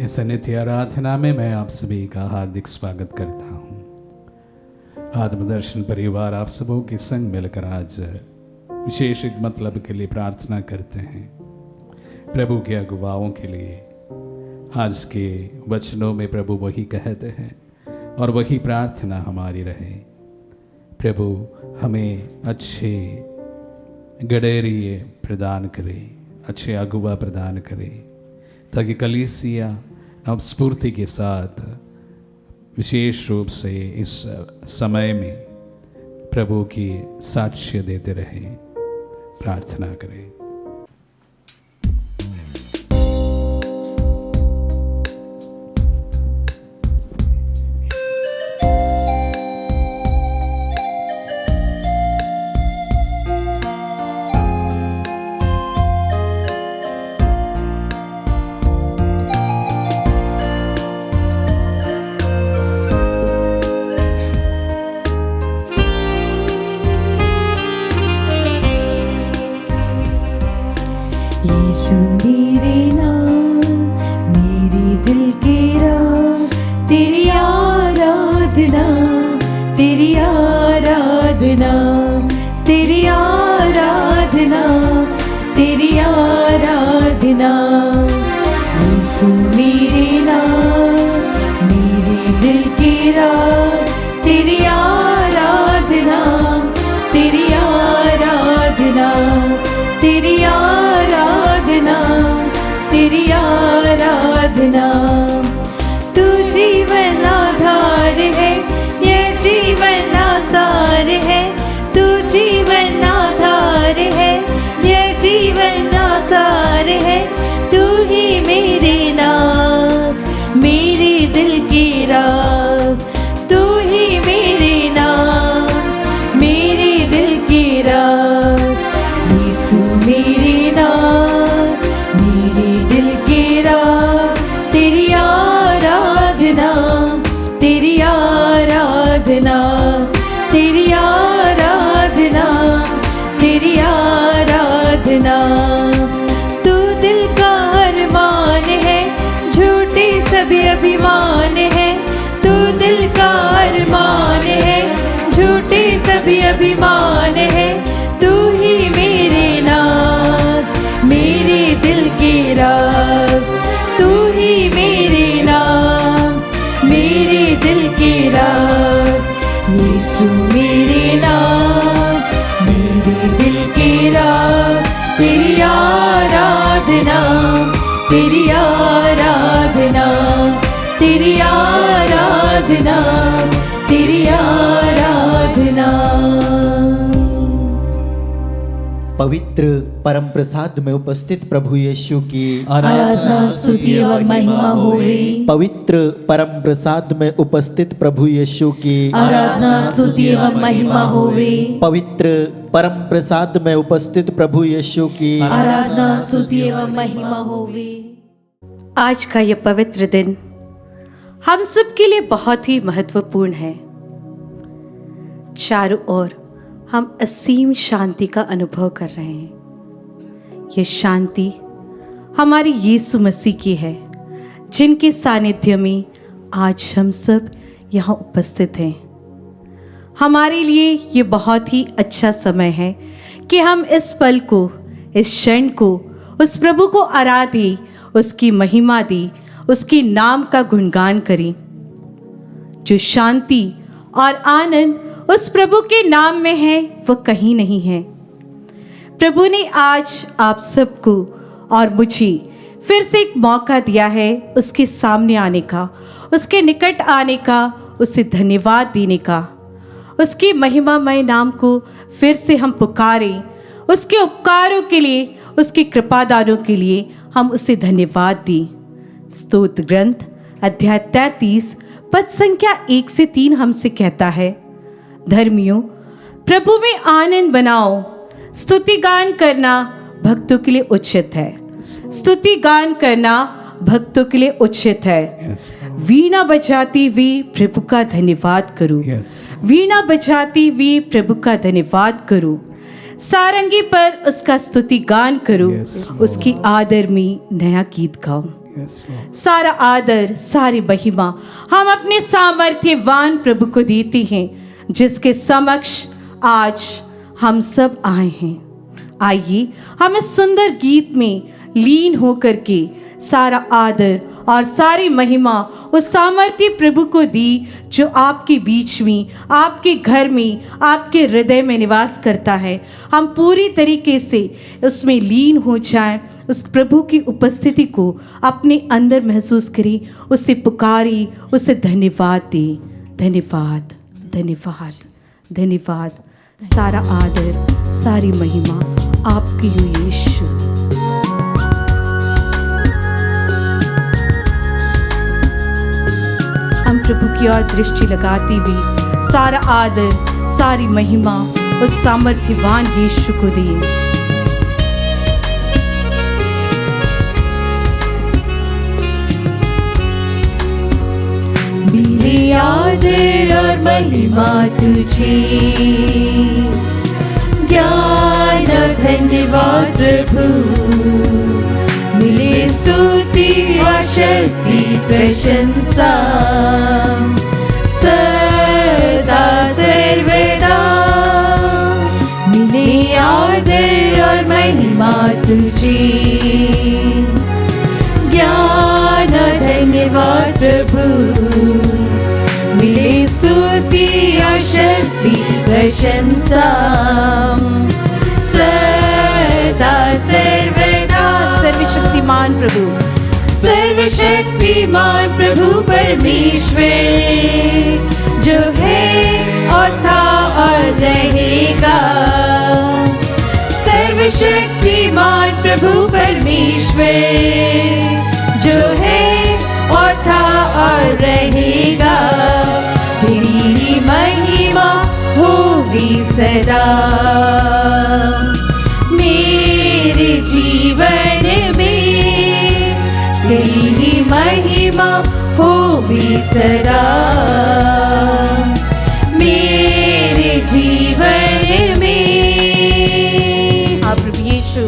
इस नित्य आराधना में मैं आप सभी का हार्दिक स्वागत करता हूँ। आत्मदर्शन परिवार आप सबों के संग मिलकर आज विशेष एक मतलब के लिए प्रार्थना करते हैं, प्रभु के अगुवाओं के लिए। आज के वचनों में प्रभु वही कहते हैं और वही प्रार्थना हमारी रहे। प्रभु हमें अच्छे गडेरिए प्रदान करे, अच्छे अगुवा प्रदान करे, ताकि कलीसिया नवस्फूर्ति के साथ विशेष रूप से इस समय में प्रभु की साक्ष्य देते रहें। प्रार्थना करें। तू जीवन आधार है, ये जीवन आसार है। तू जीवन आधार है, ये जीवन आसार है। तू ही मेरे नाम, मेरे दिल की राज। तू ही मेरे नाम, मेरे दिल की राज। यीशु मेरे नाम, मेरे दिल की राज। तेरी आराधना, तेरी आराधना, तेरी आराधना, तेरी आराधना। तू दिल का अरमान है, झूठे सभी अभिमान है। तू दिल का अरमान है, झूठे सभी अभिमान है। तू ही मेरे नाथ, मेरे दिल के राज। तू ही मेरे नाम, मेरे दिल के राज। यीशु मेरे नाम, मेरे दिल के राज। तेरी आराधना, तेरी आराधना, तेरी आराधना, तेरी आराधना। पवित्र परम प्रसाद में उपस्थित प्रभु यीशु की आराधना, स्तुति व महिमा होवे। पवित्र परम प्रसाद में उपस्थित प्रभु यीशु की आराधना, स्तुति व महिमा होवे। पवित्र परम प्रसाद में उपस्थित प्रभु यीशु की आराधना, स्तुति व महिमा होवे। आज का यह पवित्र दिन हम सब के लिए बहुत ही महत्वपूर्ण है। चारों ओर हम असीम शांति का अनुभव कर रहे हैं। यह शांति हमारे यीशु मसीह की है, जिनके सानिध्य में आज हम सब यहाँ उपस्थित हैं। हमारे लिए ये बहुत ही अच्छा समय है कि हम इस पल को, इस क्षण को उस प्रभु को आराधें, उसकी महिमा दें, उसके नाम का गुणगान करें। जो शांति और आनंद उस प्रभु के नाम में है, वो कहीं नहीं है। प्रभु ने आज आप सबको और मुझे फिर से एक मौका दिया है उसके सामने आने का, उसके निकट आने का, उसे धन्यवाद देने का। उसके महिमामय नाम को फिर से हम पुकारें, उसके उपकारों के लिए, उसके कृपादानों के लिए हम उसे धन्यवाद दें। स्तोत्र ग्रंथ अध्याय 33 पद संख्या 1 से 3 हमसे कहता है, धर्मियों प्रभु में आनंद बनाओ, स्तुति गान करना भक्तों के लिए उचित है। स्तुति गान करना भक्तों के लिए उचित है। वीणा बजाती हुई प्रभु का धन्यवाद करो। वीणा बजाती हुई प्रभु का धन्यवाद करो। सारंगी पर उसका स्तुति गान करो। उसकी आदर में नया गीत गाओ। Yes, Lord. सारा आदर, सारी महिमा हम अपने सामर्थ्यवान प्रभु को देते हैं, जिसके समक्ष आज हम सब आए हैं। आइए हम इस सुंदर गीत में लीन होकर के सारा आदर और सारी महिमा उस सामर्थ्य प्रभु को दी, जो आपके बीच में, आपके घर में, आपके हृदय में निवास करता है। हम पूरी तरीके से उसमें लीन हो जाएं, उस प्रभु की उपस्थिति को अपने अंदर महसूस करें, उसे पुकारें, उसे धन्यवाद दें। धन्यवाद, धन्यवाद, धन्यवाद। सारा आदर, सारी महिमा आपकी हो यीशु। हम प्रभु की ओर दृष्टि लगाते हुए सारा आदर, सारी महिमा उस सामर्थ्यवान यीशु को दें। मेरे आदर और महिमा तुझे, ज्ञान और धन्यवाद प्रभु, मिले स्तुति और शक्ति प्रशंसा सदा सर्वदा। मिले आदर और महिमा तुझे, ज्ञान और धन्यवाद प्रभु, मिले स्तुति और शक्ति प्रशंसा सदा सर्वदा। सर्वशक्तिमान प्रभु, सर्वशक्तिमान प्रभु परमेश्वर, जो है और था और रहेगा। सर्वशक्तिमान प्रभु परमेश्वर, जो है और था और रहेगा। तेरी ही महिमा होगी सदा मेरे जीवन में, तेरी ही महिमा होगी सदा मेरे जीवन में। हाँ प्रभु यीशु,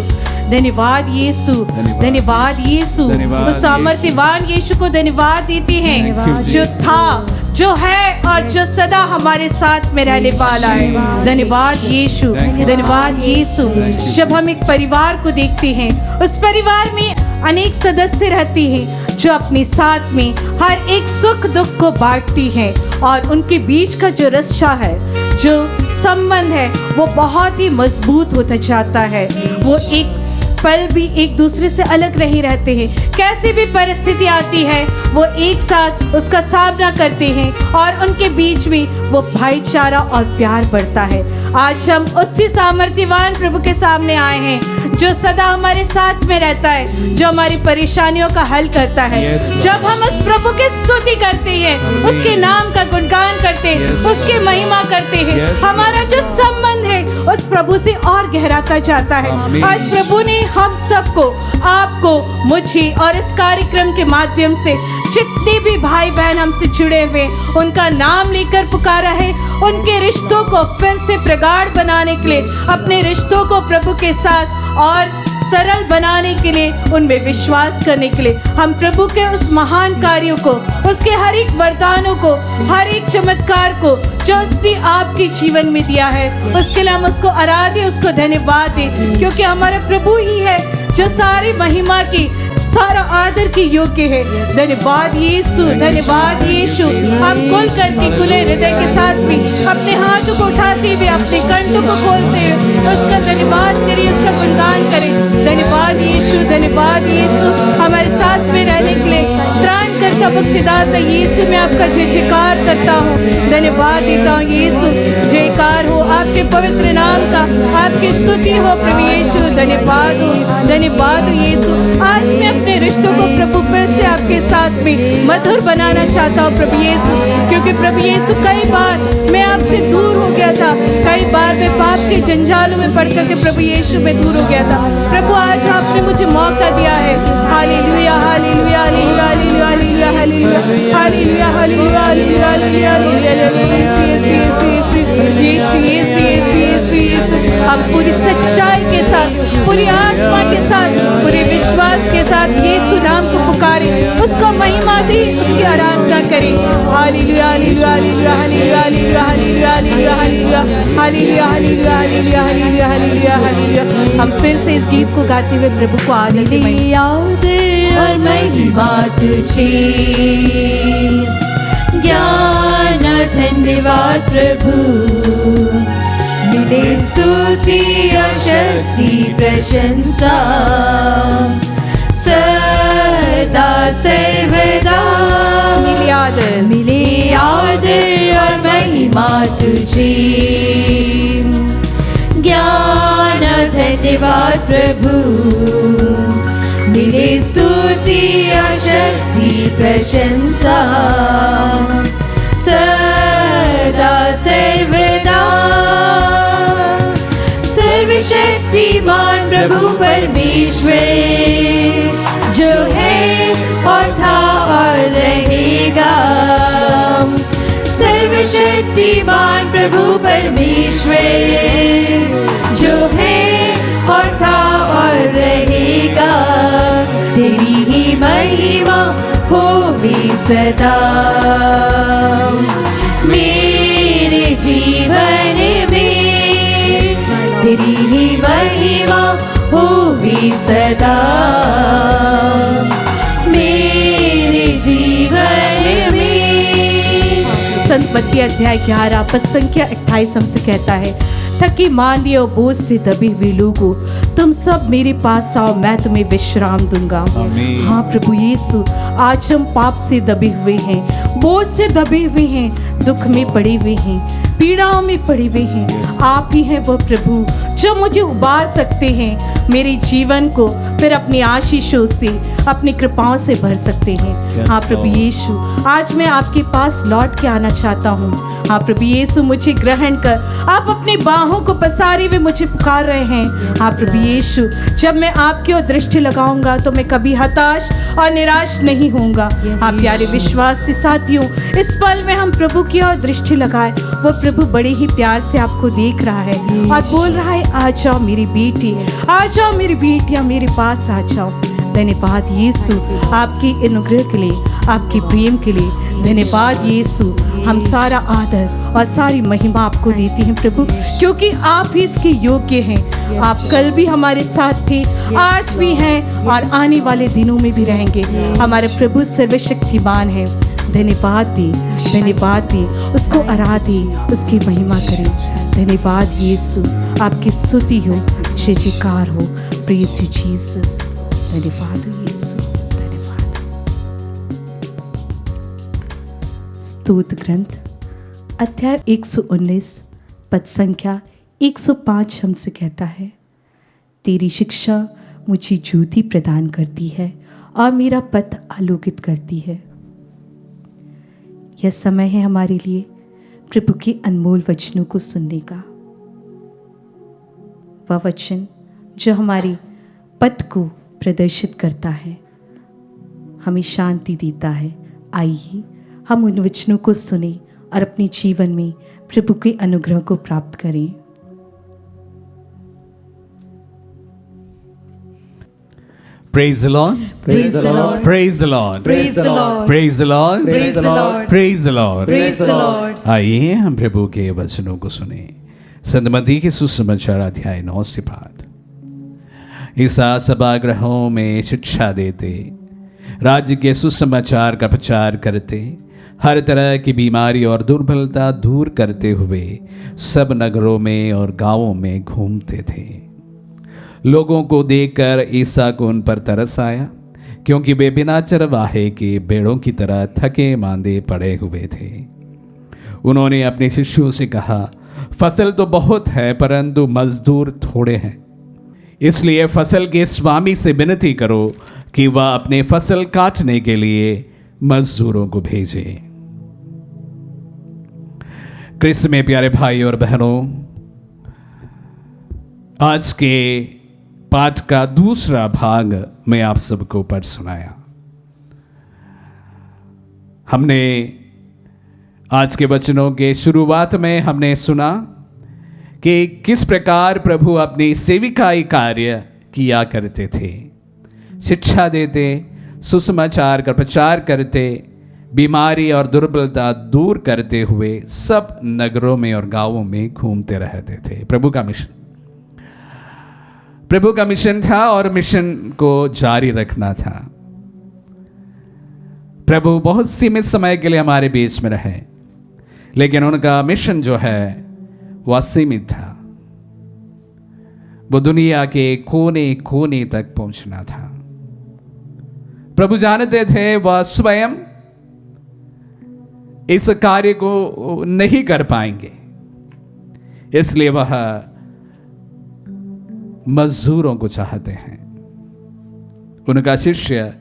धन्यवाद यीशु, धन्यवाद। धन्यवाद यीशु। धन्यवाद उस सामर्थ्यवान यीशु को धन्यवाद देते हैं, धन्यवाद जो यीशु। था, जो है और जो सदा हमारे साथ में रहने वाला है। धन्यवाद यीशु, Thank you. धन्यवाद यीशु। Thank you. जब हम एक परिवार को देखते हैं, उस परिवार में अनेक सदस्य रहते हैं, जो अपने साथ में हर एक सुख दुख को बांटती हैं, और उनके बीच का जो रिश्ता है, जो संबंध है, वो बहुत ही मजबूत होता जाता है। वो एक पल भी एक दूसरे से अलग नहीं रहते हैं। कैसी भी परिस्थिति आती है, वो एक साथ उसका सामना करते हैं, और उनके बीच में वो भाईचारा और प्यार बढ़ता है। आज हम उसी सामर्थ्यवान प्रभु के सामने आए हैं, जो सदा हमारे साथ में रहता है, जो हमारी परेशानियों का हल करता है। Yes, Lord. जब हम उस प्रभु की स्तुति करते हैं, उसके नाम का गुणगान करते हैं, Yes. उसकी महिमा करते हैं, Yes, हमारा जो संबंध है उस प्रभु से और गहराता जाता है। Amen. आज प्रभु ने हम सबको, आपको, मुझे और इस कार्यक्रम के माध्यम से जितने भी भाई बहन हमसे जुड़े हुए, उनका नाम लेकर पुकारा है, उनके रिश्तों को फिर से प्रगाढ़ बनाने के लिए, अपने रिश्तों को प्रभु के साथ और सरल बनाने के लिए, उनमें विश्वास करने के लिए, हम प्रभु के उस महान कार्यों को, उसके हर एक वरदानों को, हर एक चमत्कार को जो उसने आपके जीवन में दिया है, उसके लिए हम उसको आराध्य, उसको धन्यवाद दें, क्योंकि हमारा प्रभु ही है जो सारी महिमा की, सारा आदर के योग्य है। धन्यवाद यीशु, धन्यवाद यीशु। हम खुल करके खुले हृदय के साथ भी अपने हाथों को उठाते हुए, अपने कंठों को खोलते हुए उसका धन्यवाद करें, उसका गुणगान करें। धन्यवाद यीशु, धन्यवाद यीशु। हमारे साथ में रहने के लिए त्राण करता मुक्तिदाता यीशु, मैं आपका जय जयकार करता हूँ, धन्यवाद देता हूँ यीशु। जयकार हो आपके पवित्र नाम का, आपकी स्तुति हो प्रभु यीशु। धन्यवाद हो, धन्यवाद हो यीशु। आज मैं अपने रिश्तों को प्रभु फिर से आपके साथ में मधुर बनाना चाहता हूँ प्रभु यीशु, क्योंकि प्रभु यीशु कई बार मैं आपसे दूर हो गया था, कई बार मैं पाप के जंजालों में पड़ करके प्रभु यीशु में दूर हो गया था। प्रभु आज आपने मुझे मौका दिया है। Hallelujah, hallelujah, hallelujah, hallelujah, hallelujah, hallelujah, hallelujah, hallelujah, hallelujah. हम पूरी सच्चाई के साथ, पूरी आत्मा के साथ, पूरे विश्वास के साथ यीशु नाम को पुकारे, उसको महिमा दे, उसकी आराधना करें। Hallelujah hallelujah hallelujah hallelujah hallelujah hallelujah hallelujah hallelujah hallelujah hallelujah hallelujah hallelujah hallelujah. हम फिर से इस गीत को गाते हुए प्रभु को आनंद में याद और महिमा तुझे, ज्ञान और धन्यवाद प्रभु, मिले स्तुति और शक्ति प्रशंसा सदा सर्वदा। मिले याद और महिमा तुझे, ज्ञान और धन्यवाद प्रभु, मिले स्तुति और शक्ति प्रशंसा सदा सर्वदा। सर्वशक्तिमान प्रभु परमेश्वर, जो है और था और रहेगा। सर्वशक्तिमान प्रभु परमेश्वर, जो है और था और रहेगा। तेरी ही महिमा होवे सदा मेरे जीवन में, तेरी ही महिमा होवे सदा मेरे जीवन में। संत मत्ती अध्याय 11 पद संख्या 28 हमसे कहता है, थकी मांदी और बोझ से दबे हुए लोगों, तुम सब मेरे पास आओ, मैं तुम्हें विश्राम दूंगा। हाँ प्रभु यीशु, आज हम पाप से दबे हुए हैं, बोझ से दबे हुए हैं, दुख में पड़े हुए हैं, पीड़ाओं में पड़े हुए हैं। आप ही हैं वो प्रभु जो मुझे उबार सकते हैं, मेरे जीवन को फिर अपनी आशीषों से, अपनी कृपाओं से भर सकते हैं। हाँ प्रभु यीशु, आज मैं आपके पास लौट के आना चाहता हूँ। हाँ प्रभु यीशु, मुझे ग्रहण कर। आप अपनी बाहों को पसारे हुए मुझे पुकार रहे हैं। हाँ प्रभु यीशु, जब मैं आपकी ओर दृष्टि लगाऊंगा तो मैं कभी हताश और निराश नहीं होऊंगा। हाँ प्यारे विश्वासी साथियों, इस पल में हम प्रभु की ओर दृष्टि लगाए, वो प्रभु बड़े ही प्यार से आपको देख रहा है और बोल रहा है, आ जाओ मेरी बेटी, आ जाओ मेरी बेटियां, मेरे पास आ जाओ। धन्यवाद यीशु आपकी अनुग्रह के लिए, आपके प्रेम के लिए। धन्यवाद यीशु, हम सारा आदर और सारी महिमा आपको देते हैं प्रभु, क्योंकि आप ही इसके योग्य हैं। आप कल भी हमारे साथ थे, आज भी हैं और आने वाले दिनों में भी रहेंगे। हमारे प्रभु सर्वशक्तिमान हैं। धन्यवाद दी, धन्यवाद दी, उसको आराधे, उसकी महिमा करें। धन्यवाद यीशु, आपकी स्तुति हो, जय जयकार हो। Praise you Jesus. धन्यवाद यीशु, धन्यवाद। स्तुति ग्रंथ अध्याय 119 पद संख्या 105 हमसे कहता है, तेरी शिक्षा मुझे ज्योति प्रदान करती है और मेरा पथ आलोकित करती है। यह समय है हमारे लिए प्रभु के अनमोल वचनों को सुनने का। वह वचन जो हमारे पथ को प्रदर्शित करता है, हमें शांति देता है। आइए हम उन वचनों को सुने और अपने जीवन में प्रभु के अनुग्रह को प्राप्त करें। Praise the Lord. Praise the Lord. Praise the Lord. Praise the Lord. Praise the Lord. Praise the Lord. Praise the Lord. Praise the Lord. आइए हम प्रभु के वचनों को सुने। संत मत्ती के सुसमाचार अध्याय 9 से 5। ईसा सभागृहों में शिक्षा देते, राज्य के सुसमाचार का प्रचार करते, हर तरह की बीमारी और दुर्बलता दूर करते हुए सब नगरों में और गांवों में घूमते थे। लोगों को देखकर ईसा को उन पर तरस आया, क्योंकि वे बिना चरवाहे के भेड़ों की तरह थके मांदे पड़े हुए थे। उन्होंने अपने शिष्यों से कहा, फसल तो बहुत है परंतु मजदूर थोड़े हैं। इसलिए फसल के स्वामी से विनती करो कि वह अपने फसल काटने के लिए मजदूरों को भेजे। क्रिस्त में प्यारे भाई और बहनों, आज के पाठ का दूसरा भाग मैं आप सबको पढ़ सुनाया। हमने आज के वचनों के शुरुआत में हमने सुना कि किस प्रकार प्रभु अपनी सेविकाई कार्य किया करते थे। शिक्षा देते, सुसमाचार का प्रचार करते, बीमारी और दुर्बलता दूर करते हुए सब नगरों में और गांवों में घूमते रहते थे। प्रभु का मिशन था और मिशन को जारी रखना था। प्रभु बहुत सीमित समय के लिए हमारे बीच में रहे, लेकिन उनका मिशन जो है वह असीमित था। वो दुनिया के कोने कोने तक पहुंचना था। प्रभु जानते थे वह स्वयं इस कार्य को नहीं कर पाएंगे, इसलिए वह मजदूरों को चाहते हैं। उनका शिष्य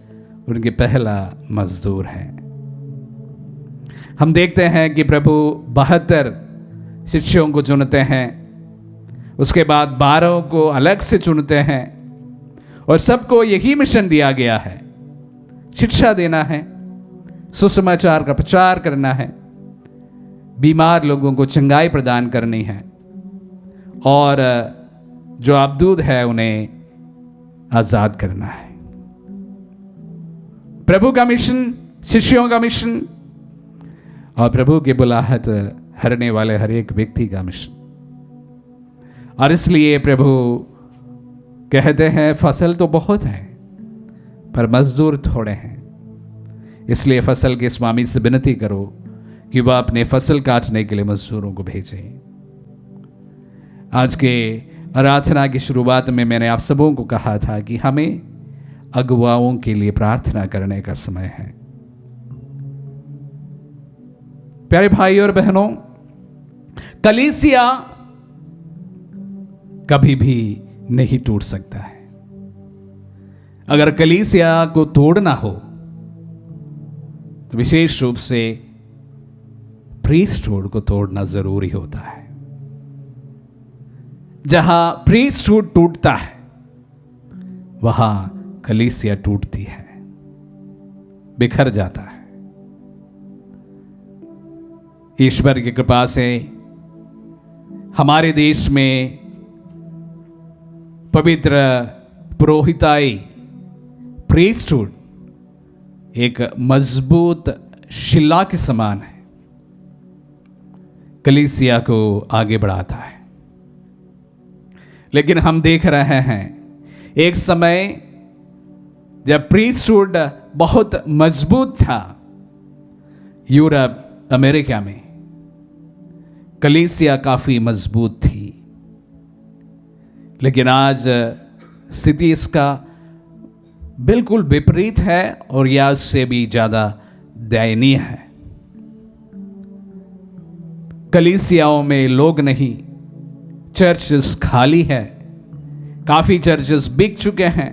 उनके पहला मजदूर है। हम देखते हैं कि प्रभु 72 शिष्यों को चुनते हैं, उसके बाद 12 को अलग से चुनते हैं और सबको यही मिशन दिया गया है, शिक्षा देना है, सुसमाचार का प्रचार करना है, बीमार लोगों को चंगाई प्रदान करनी है और जो अबदूद है उन्हें आजाद करना है। प्रभु का मिशन, शिष्यों का मिशन और प्रभु की बुलाहट हरने वाले हर एक व्यक्ति का मिशन। और इसलिए प्रभु कहते हैं फसल तो बहुत है पर मजदूर थोड़े हैं, इसलिए फसल के स्वामी से विनती करो कि वह अपने फसल काटने के लिए मजदूरों को भेजे। आज के आराधना की शुरुआत में मैंने आप सबों को कहा था कि हमें अगुवाओं के लिए प्रार्थना करने का समय है। प्यारे भाई और बहनों, कलीसिया कभी भी नहीं टूट सकता है। अगर कलीसिया को तोड़ना हो तो विशेष रूप से प्रीस्टहुड को तोड़ना जरूरी होता है। जहां प्रीस्टहुड टूटता है वहां कलीसिया टूटती है, बिखर जाता है। ईश्वर की कृपा से हमारे देश में पवित्र पुरोहिताई प्रीस्टहुड एक मजबूत शिला के समान है, कलीसिया को आगे बढ़ाता है। लेकिन हम देख रहे हैं एक समय जब प्रीस्टहुड बहुत मजबूत था यूरोप अमेरिका में, कलीसिया काफी मजबूत थी, लेकिन आज स्थिति इसका बिल्कुल विपरीत है और यह उससे भी ज्यादा दयनीय है। कलीसियाओं में लोग नहीं, चर्चेस खाली है, काफी चर्चेस बिक चुके हैं,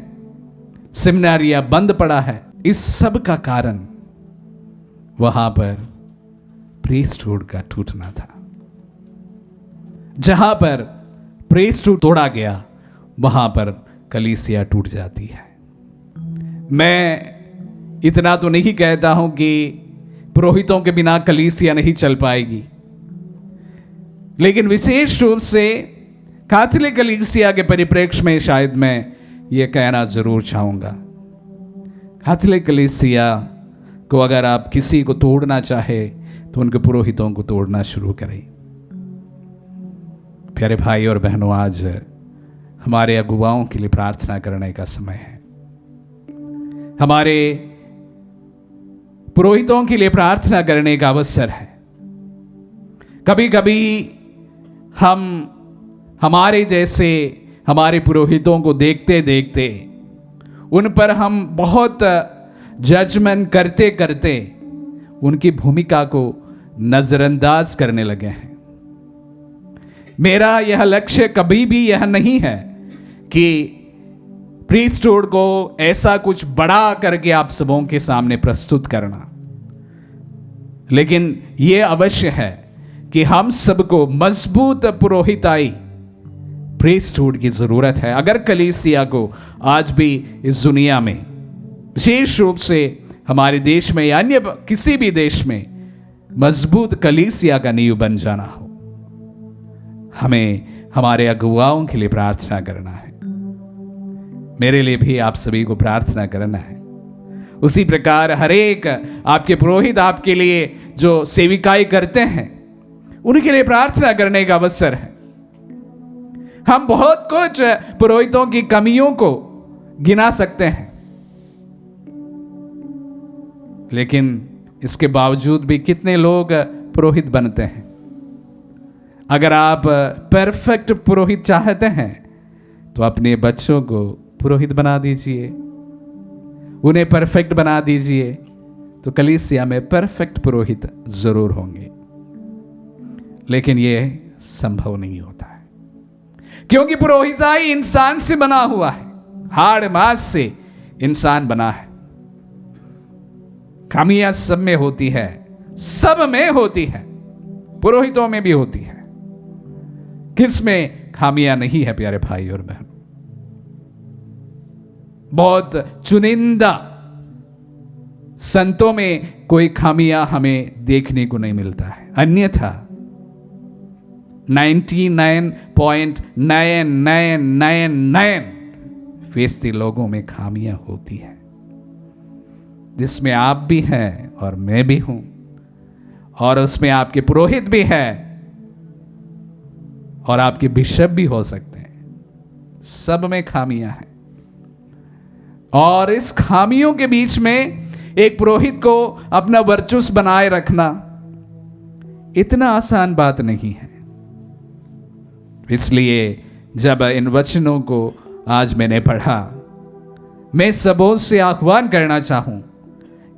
सेमिनारिया बंद पड़ा है। इस सब का कारण वहां पर प्रीस्टहुड का टूटना था। जहां पर प्रीस्टहुड तोड़ा गया वहां पर कलीसिया टूट जाती है। मैं इतना तो नहीं कहता हूं कि पुरोहितों के बिना कलीसिया नहीं चल पाएगी, लेकिन विशेष रूप से कैथोलिक कलीसिया के परिप्रेक्ष्य में शायद मैं ये कहना जरूर चाहूंगा, कैथोलिक कलीसिया को अगर आप किसी को तोड़ना चाहे तो उनके पुरोहितों को तोड़ना शुरू करें। प्यारे भाई और बहनों, आज हमारे अगुवाओं के लिए प्रार्थना करने का समय है। हमारे पुरोहितों के लिए प्रार्थना करने का अवसर है। कभी कभी हम हमारे जैसे हमारे पुरोहितों को देखते देखते उन पर हम बहुत जजमेंट करते करते उनकी भूमिका को नजरअंदाज करने लगे हैं। मेरा यह लक्ष्य कभी भी यह नहीं है कि प्रीस्टहुड को ऐसा कुछ बड़ा करके आप सबों के सामने प्रस्तुत करना, लेकिन यह अवश्य है कि हम सबको मजबूत पुरोहिताई प्रीस्टहुड की जरूरत है। अगर कलीसिया को आज भी इस दुनिया में, विशेष रूप से हमारे देश में या अन्य किसी भी देश में मजबूत कलीसिया का नींव बन जाना हो, हमें हमारे अगुवाओं के लिए प्रार्थना करना है। मेरे लिए भी आप सभी को प्रार्थना करना है। उसी प्रकार हरेक आपके पुरोहित आपके लिए जो सेविकाई करते हैं उनके लिए प्रार्थना करने का अवसर है। हम बहुत कुछ पुरोहितों की कमियों को गिना सकते हैं, लेकिन इसके बावजूद भी कितने लोग पुरोहित बनते हैं। अगर आप परफेक्ट पुरोहित चाहते हैं तो अपने बच्चों को पुरोहित बना दीजिए, उन्हें परफेक्ट बना दीजिए, तो कलीसिया में परफेक्ट पुरोहित जरूर होंगे। लेकिन यह संभव नहीं होता है, क्योंकि पुरोहिताई इंसान से बना हुआ है, हाड़ मांस से इंसान बना है। खामियां सब में होती है, सब में होती है, पुरोहितों में भी होती है। किस में खामियां नहीं है प्यारे भाई और बहनों? बहुत चुनिंदा संतों में कोई खामियां हमें देखने को नहीं मिलता है, अन्यथा 99.9999% लोगों में खामियां होती है, जिसमें आप भी हैं और मैं भी हूं, और उसमें आपके पुरोहित भी हैं और आपके बिशप भी हो सकते हैं। सब में खामियां हैं, और इस खामियों के बीच में एक पुरोहित को अपना वर्चस्व बनाए रखना इतना आसान बात नहीं है। इसलिए जब इन वचनों को आज मैंने पढ़ा, मैं सबों से आह्वान करना चाहूं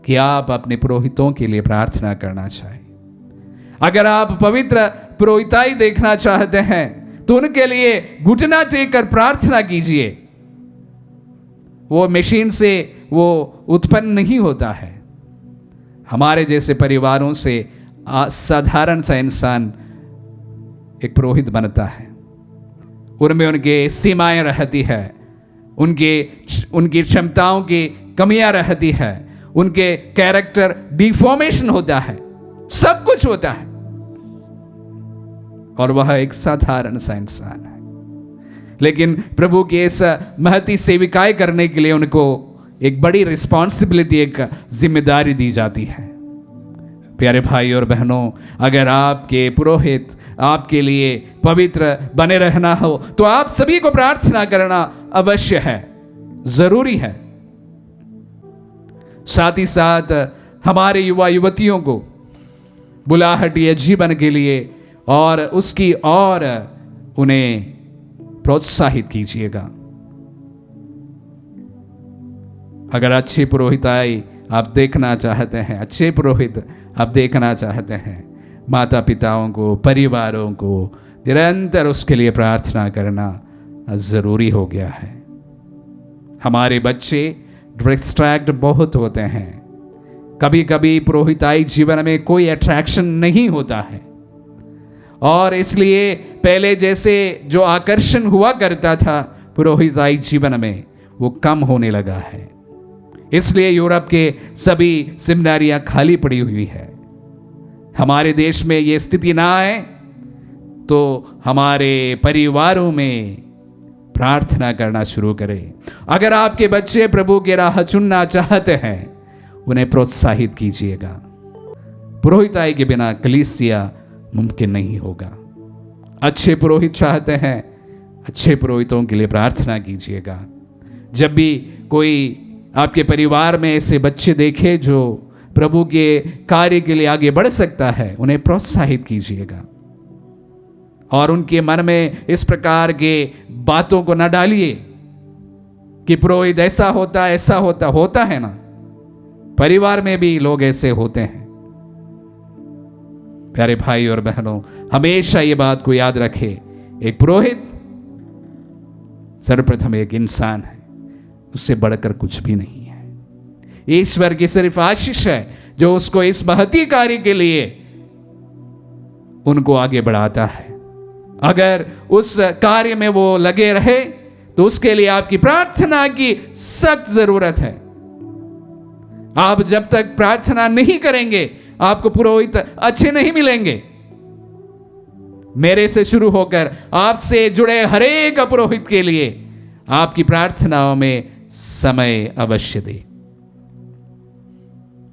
कि आप अपने पुरोहितों के लिए प्रार्थना करना चाहें। अगर आप पवित्र पुरोहिताई देखना चाहते हैं तो उनके लिए घुटना टेक कर प्रार्थना कीजिए। वो मशीन से वो उत्पन्न नहीं होता है। हमारे जैसे परिवारों से साधारण सा इंसान एक पुरोहित बनता है। उनमें उनके सीमाएं रहती है, उनकी क्षमताओं की कमियां रहती है, उनके कैरेक्टर डिफॉर्मेशन होता है, सब कुछ होता है, और वह एक साधारण सा इंसान है। लेकिन प्रभु की इस महती सेविकाएं करने के लिए उनको एक बड़ी रिस्पॉन्सिबिलिटी, एक जिम्मेदारी दी जाती है। प्यारे भाई और बहनों, अगर आपके पुरोहित आपके लिए पवित्र बने रहना हो तो आप सभी को प्रार्थना करना अवश्य है, जरूरी है। साथ ही साथ हमारे युवा युवतियों को बुलाहटीय जीवन के लिए और उसकी और उन्हें प्रोत्साहित कीजिएगा। अगर अच्छी पुरोहिताई आप देखना चाहते हैं, अच्छे पुरोहित आप देखना चाहते हैं, माता पिताओं को, परिवारों को निरंतर उसके लिए प्रार्थना करना जरूरी हो गया है। हमारे बच्चे डिस्ट्रैक्ट बहुत होते हैं। कभी कभी पुरोहिताई जीवन में कोई अट्रैक्शन नहीं होता है, और इसलिए पहले जैसे जो आकर्षण हुआ करता था पुरोहिताई जीवन में, वो कम होने लगा है। इसलिए यूरोप के सभी सेमिनारियां खाली पड़ी हुई है। हमारे देश में ये स्थिति ना आए तो हमारे परिवारों में प्रार्थना करना शुरू करें। अगर आपके बच्चे प्रभु की राह चुनना चाहते हैं, उन्हें प्रोत्साहित कीजिएगा। पुरोहिताई के बिना कलीसिया मुमकिन नहीं होगा। अच्छे पुरोहित चाहते हैं, अच्छे पुरोहितों के लिए प्रार्थना कीजिएगा। जब भी कोई आपके परिवार में ऐसे बच्चे देखे जो प्रभु के कार्य के लिए आगे बढ़ सकता है, उन्हें प्रोत्साहित कीजिएगा, और उनके मन में इस प्रकार के बातों को न डालिए कि पुरोहित ऐसा होता होता है ना। परिवार में भी लोग ऐसे होते हैं। प्यारे भाई और बहनों, हमेशा ये बात को याद रखें, एक पुरोहित सर्वप्रथम एक इंसान है, उससे बढ़कर कुछ भी नहीं है। ईश्वर की सिर्फ आशीष है जो उसको इस महती कार्य के लिए उनको आगे बढ़ाता है। अगर उस कार्य में वो लगे रहे तो उसके लिए आपकी प्रार्थना की सख्त जरूरत है। आप जब तक प्रार्थना नहीं करेंगे, आपको पुरोहित अच्छे नहीं मिलेंगे। मेरे से शुरू होकर आपसे जुड़े हरेक पुरोहित के लिए आपकी प्रार्थनाओं में समय अवश्य दे।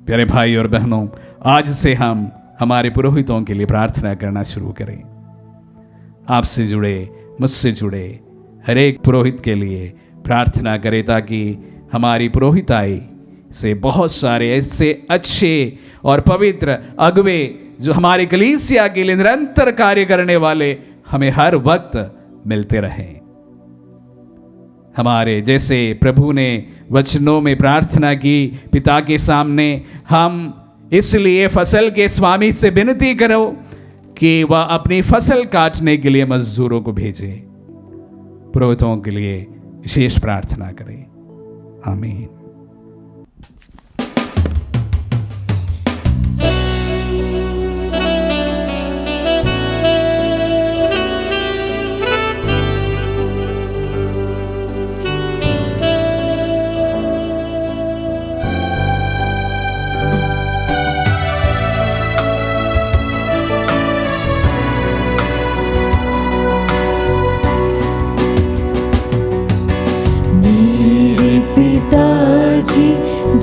प्यारे भाई और बहनों, आज से हम हमारे पुरोहितों के लिए प्रार्थना करना शुरू करें। आपसे जुड़े, मुझसे जुड़े हर एक पुरोहित के लिए प्रार्थना करें, ताकि हमारी पुरोहिताई से बहुत सारे ऐसे अच्छे और पवित्र अगुवे जो हमारी कलीसिया के लिए निरंतर कार्य करने वाले हमें हर वक्त मिलते रहें। हमारे जैसे प्रभु ने वचनों में प्रार्थना की पिता के सामने, हम इसलिए फसल के स्वामी से विनती करो कि वह अपनी फसल काटने के लिए मजदूरों को भेजे। पुरोहितों के लिए विशेष प्रार्थना करें। आमीन।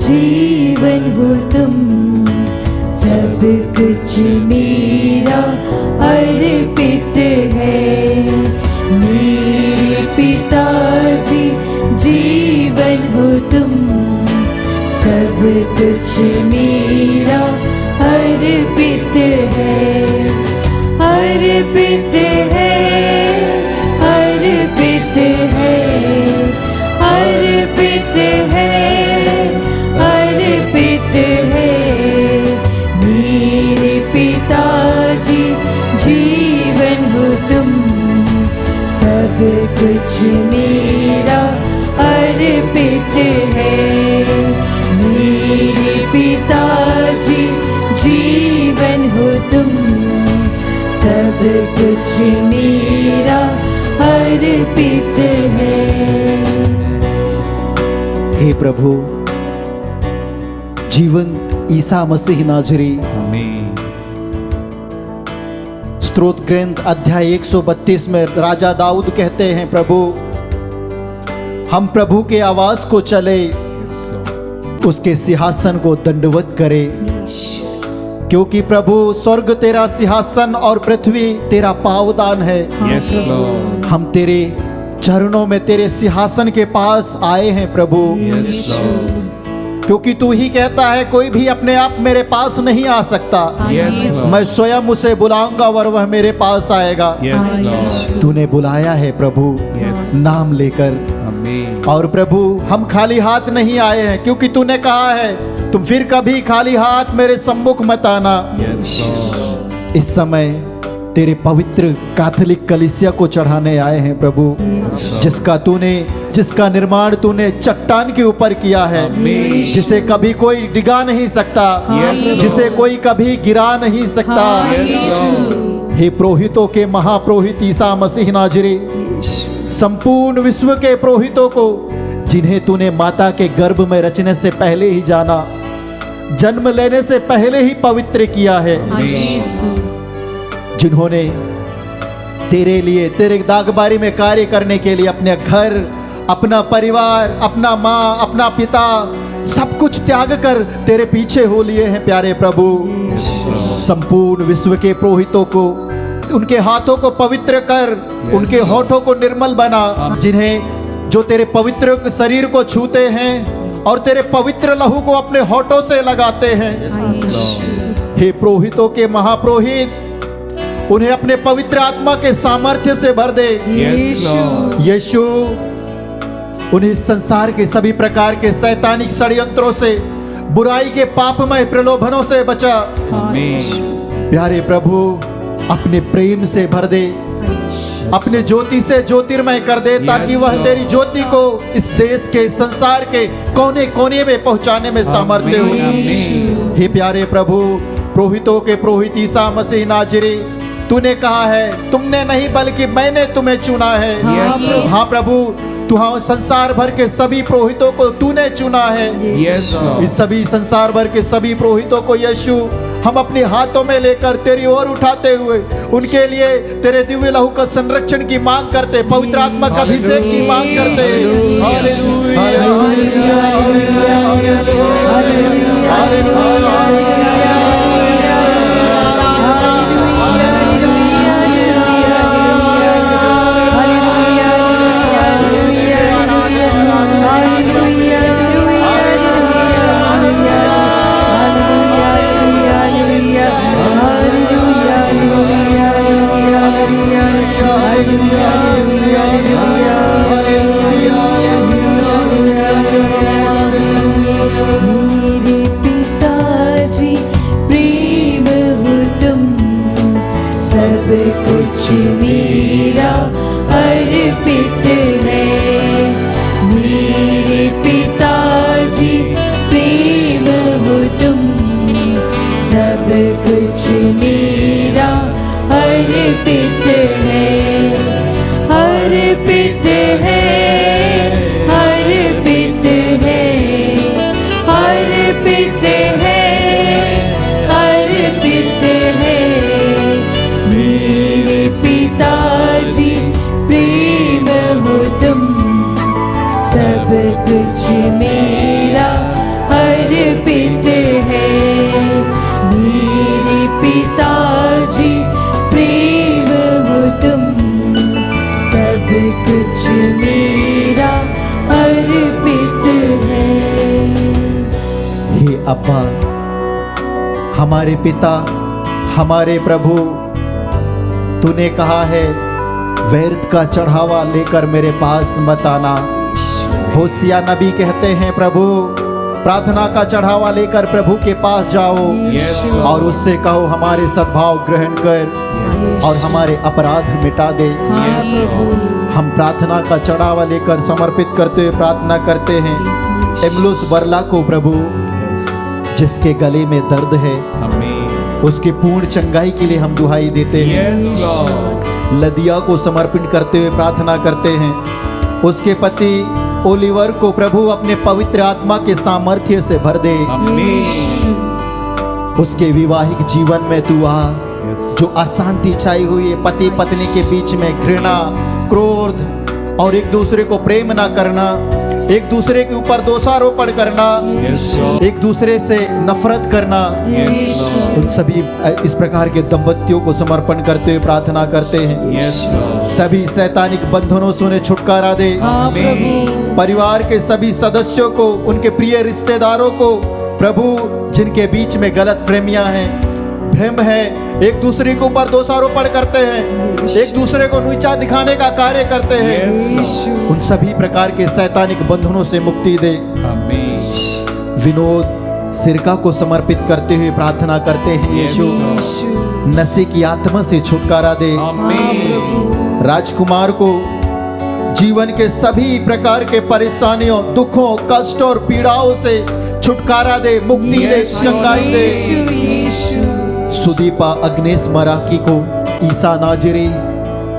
जीवन हो तुम, सब कुछ मेरा अर्पित है। मेरे पिताजी जीवन हो तुम, सब कुछ मेरा अर्पित है। अर्पित है, अर्पित है, अर्पित है, अर्पित है। मेरे पिताजी जीवन हो तुम, सब कुछ मेरा अर्पित है। मेरे पिताजी जीवन हो तुम, सब कुछ मेरा अर्पित है। हे प्रभु, जीवन ईसा मसीह नाजरी, आमीन। स्तोत्र ग्रंथ अध्याय 132 में राजा दाऊद कहते हैं, प्रभु हम प्रभु के आवाज को चले, उसके सिंहासन को दंडवत करे, क्योंकि प्रभु स्वर्ग तेरा सिंहासन और पृथ्वी तेरा पावदान है। Yes, Lord. हम तेरे चरणों में तेरे सिंहासन के पास आए हैं प्रभु। Yes, Lord. क्योंकि तू ही कहता है कोई भी अपने आप मेरे पास नहीं आ सकता। Yes, Lord. मैं स्वयं उसे बुलाऊंगा और वह मेरे पास आएगा। Yes, Lord. तूने बुलाया है प्रभु, Yes. नाम लेकर। आमीन। और प्रभु हम खाली हाथ नहीं आए हैं, क्योंकि तूने कहा है तुम फिर कभी खाली हाथ मेरे सम्मुख मत आना। Yes, Lord. इस समय तेरे पवित्र कैथोलिक कलीसिया को चढ़ाने आए हैं प्रभु, जिसका निर्माण तूने चट्टान के ऊपर किया है, आमीन। जिसे कभी कोई डिगा नहीं सकता, Yes, Lord. जिसे कोई कभी गिरा नहीं सकता। Yes, Lord. हे पुरोहितों के महापुरोहित ईसा मसीह नाजरी, संपूर्ण विश्व के पुरोहितों को, जिन्हें तूने माता के गर्भ में रचने से पहले ही जाना, जन्म लेने से पहले ही पवित्र किया है, जिन्होंने तेरे लिए तेरे दागबारी में कार्य करने के लिए अपने घर, अपना परिवार, अपना माँ, अपना पिता, सब कुछ त्याग कर तेरे पीछे हो लिए हैं प्यारे प्रभु। संपूर्ण विश्व के पुरोहितों को उनके हाथों को पवित्र कर, उनके होठों को निर्मल बना, जिन्हें जो तेरे पवित्र शरीर को छूते हैं और तेरे पवित्र लहू को अपने होठों से लगाते हैं। हे पुरोहितों के महापुरोहित, उन्हें अपने पवित्र आत्मा के सामर्थ्य से भर दे। Yes, Lord. यीशु उन्हें संसार के सभी प्रकार के शैतानिक षड्यंत्रों से, बुराई के पापमय प्रलोभनों से बचा। आमीन। प्यारे प्रभु अपने प्रेम से भर दे, अपने ज्योति से ज्योतिर्मय कर दे, ताकि Yes, वह Lord. तेरी ज्योति को इस देश के, संसार के कोने कोने में पहुंचाने में सामर्थ्य हो। आमीन। हे प्यारे प्रभु, पुरोहितों के पुरोहित ईसा मसीह नाजरी, तूने कहा है तुमने नहीं बल्कि मैंने तुम्हें चुना है। Yes, Lord. हाँ प्रभु, तू हाँ संसार भर के सभी पुरोहितों को तूने चुना है। Yes, Lord. इस सभी संसार भर के सभी पुरोहितों को यीशु हम अपने हाथों में लेकर तेरी ओर उठाते हुए उनके लिए तेरे दिव्य लहू का संरक्षण की मांग करते, पवित्र आत्मा का अभिषेक की मांग करते। हालेलुया, हालेलुया, हालेलुया, अब्बा, हमारे पिता, हमारे प्रभु, तूने कहा है व्यर्थ का चढ़ावा लेकर मेरे पास मत आना। होशिया नबी कहते हैं प्रभु, प्रार्थना का चढ़ावा लेकर प्रभु के पास जाओ और उससे कहो हमारे सद्भाव ग्रहण कर और हमारे अपराध मिटा दे। हम प्रार्थना का चढ़ावा लेकर समर्पित करते हुए प्रार्थना करते हैं एमलुस बरला को प्रभु, जिसके गले में दर्द है, उसकी पूर्ण चंगाई के लिए हम दुहाई देते हैं। लदिया को समर्पण करते हुए प्रार्थना करते हैं, उसके पति ओलिवर को प्रभु अपने पवित्र आत्मा के सामर्थ्य से भर दे। उसके वैवाहिक जीवन में तू आ, जो अशांति छाई हुई है, पति पत्नी के बीच में घृणा, क्रोध और एक दूसरे को प्रेम ना करना, एक दूसरे के ऊपर दोषारोपण करना, एक दूसरे से नफरत करना, उन सभी इस प्रकार के दंपतियों को समर्पण करते हुए प्रार्थना करते हैं। सभी शैतानिक बंधनों से उन्हें छुटकारा दे। परिवार के सभी सदस्यों को, उनके प्रिय रिश्तेदारों को प्रभु, जिनके बीच में गलत फहमियां हैं, भ्रम है, एक दूसरे के ऊपर दोषारोपण करते हैं, एक दूसरे को नीचा दिखाने का कार्य करते हैं, उन सभी प्रकार के शैतानिक बंधनों से मुक्ति दे। विनोद सिरका को समर्पित करते हुए प्रार्थना करते हैं, यीशु नशे की आत्मा से छुटकारा दे। राजकुमार को जीवन के सभी प्रकार के परेशानियों, दुखों, कष्ट और पीड़ाओं से छुटकारा दे, मुक्ति दे, चंगाई दे। सुदीपा अग्नेश मराकी को ईसा नाजरी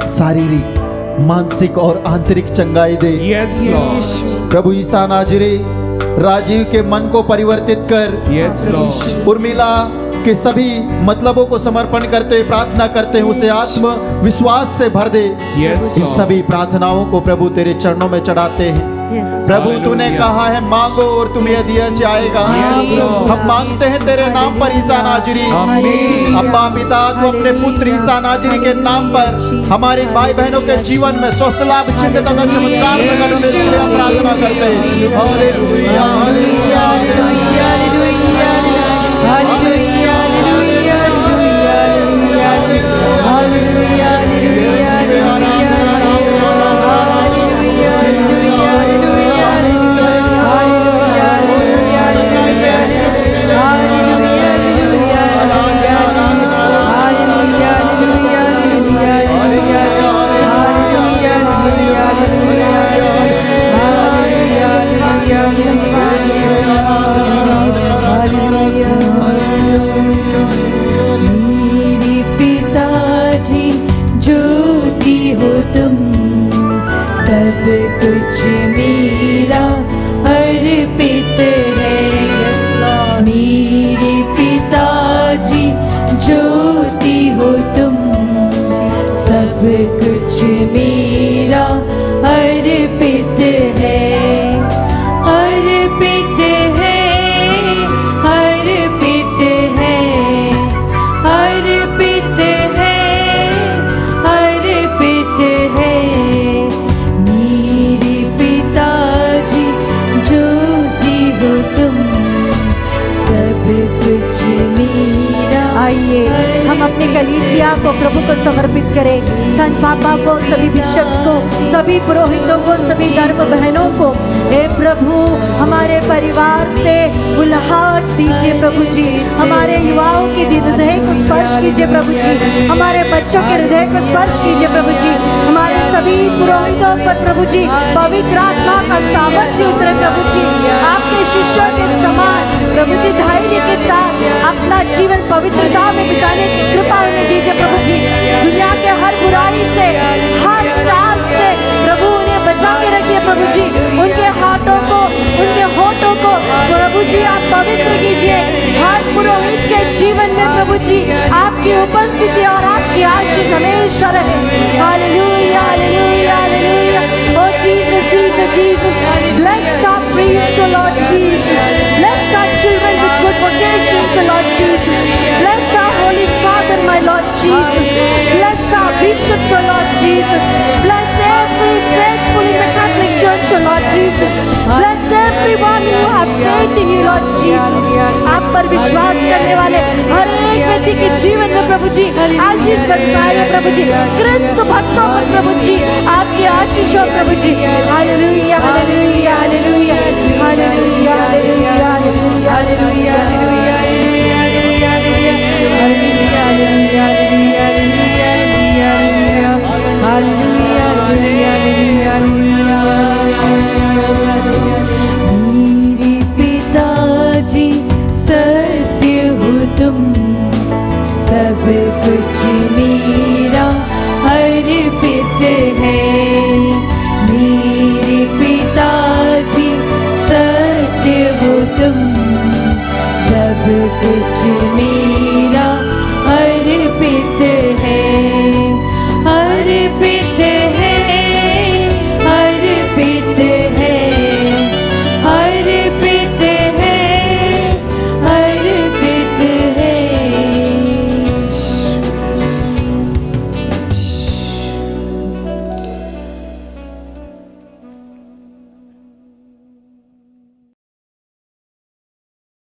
शारीरिक, मानसिक और आंतरिक चंगाई दे। प्रभु ईसा नाजरी राजीव के मन को परिवर्तित कर। उर्मिला के सभी मतलबों को समर्पण करते हुए प्रार्थना करते हैं, उसे आत्मविश्वास से भर दे। इन सभी प्रार्थनाओं को प्रभु तेरे चरणों में चढ़ाते हैं। प्रभु तूने कहा है मांगो और तुम्हें दिया जाएगा। हम मांगते हैं तेरे नाम पर ईसा नाजरी। अब्बा पिता, तू अपने पुत्र ईसा नाजरी के नाम पर हमारे भाई बहनों के जीवन में स्वस्थ लाभ, चिन्ह तथा चमत्कार प्रकट होने के लिए हम प्रार्थना करते हैं। Hallelujah, hallelujah, hallelujah, hallelujah. Hallelujah. कलीसिया को प्रभु को समर्पित करें। संत पापा को, सभी बिशप्स को, सभी पुरोहितों को, सभी धर्म बहनों को हे प्रभु हमारे परिवार से बुलाहट दीजिए प्रभु जी। हमारे युवाओं के हृदय को स्पर्श कीजिए प्रभु जी। हमारे बच्चों के हृदय को स्पर्श कीजिए प्रभु जी। हमारे सभी पुरोहितों पर प्रभु जी पवित्र आत्मा का सामर्थ्य उतरे प्रभु जी। आपके शिष्यों के समान प्रभु जी धैर्य के साथ अपना जीवन पवित्रता में बिताने की कृपा उन्हें दीजिए प्रभु जी। दुनिया के हर बुराई से, हर चाल से प्रभु उन्हें बचा के रखिए प्रभु जी। उनके हाथों को, उनके होठों को प्रभु जी आप पवित्र कीजिए। हर पुरोहित के जीवन में प्रभु जी आपकी उपस्थिति और आपकी आशीष हमेशा रहे। Hallelujah hallelujah hallelujah. ओ Jesus Jesus Jesus, bless our priests, O Lord Jesus. Bless our children with good vocations, O Lord Jesus. Bless our Holy Father, my Lord Jesus. Bless our bishops, O Lord Jesus. Bless every faithful in the Catholic Church, O Lord Jesus. Bless everyone who have faith in you, Lord Jesus. आप पर विश्वास करने वाले हर एक व्यक्ति के जीवन में प्रभु जी आशीष बरसाइए प्रभु जी। क्रिस्त भक्तों पर प्रभु जी आपकी आशीष हो Prabhu ji. Hallelujah hallelujah hallelujah hallelujah hallelujah hallelujah hallelujah मेरे पिताजी सत्य हो तुम, सब कुछ मेरा अर्पित है। मेरे पिताजी सत्य हो तुम, सब कुछ मेरा